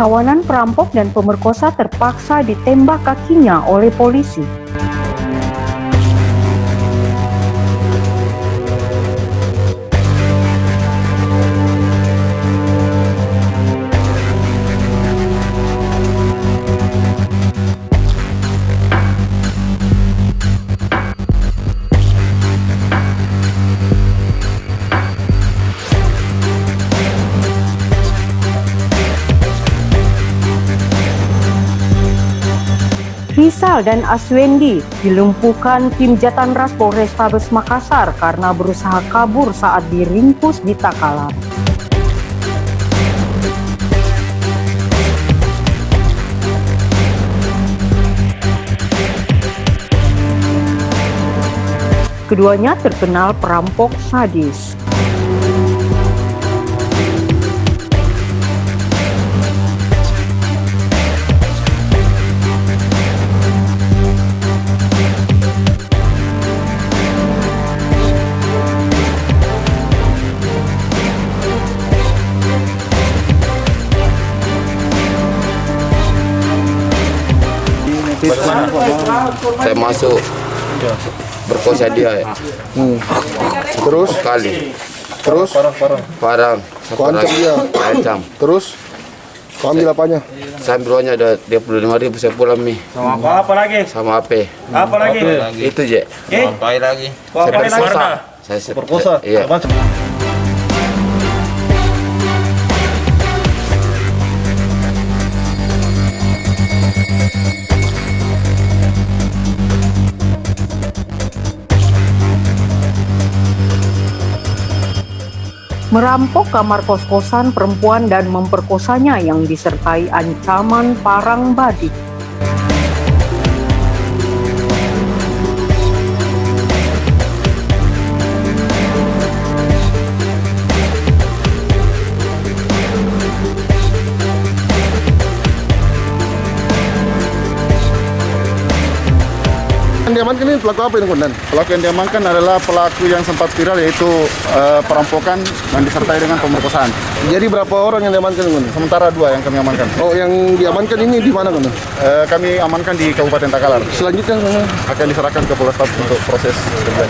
kawanan perampok dan pemerkosa terpaksa ditembak kakinya oleh polisi. Rizal dan Aswendi dilumpuhkan tim Jatanras Polrestabes Makassar karena berusaha kabur saat diringkus di Takalar. Keduanya terkenal perampok sadis. Saya masuk berkosa dia ya. Terus Kali. terus Parang. Kau ancam dia. Ancam. terus kau ambil apanya? Saya ambil uangnya ada 35.000, saya pulang nih. Sama apa lagi? Sama AP. Apa lagi? Itu je. Apa lagi? Saya Apa lagi? perkosa. Saya Perkosa? Iya. Merampok kamar kos-kosan perempuan dan memperkosanya yang disertai ancaman parang badik. Yang diamankan ini pelaku apa ini, Komandan? Pelaku yang diamankan adalah pelaku yang sempat viral, yaitu perampokan yang disertai dengan pemerkosaan. Jadi berapa orang yang diamankan, Komandan? Sementara 2 yang kami amankan. Oh, yang diamankan ini di mana, Komandan? Kami amankan di Kabupaten Takalar. Selanjutnya, Komandan? Akan diserahkan ke Polrestabes untuk proses kerja.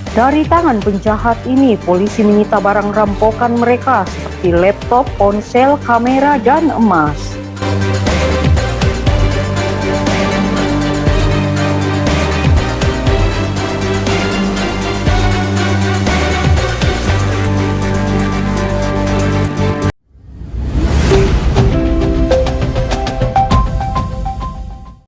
Dari tangan penjahat ini, polisi menyita barang rampokan mereka seperti laptop, ponsel, kamera, dan emas.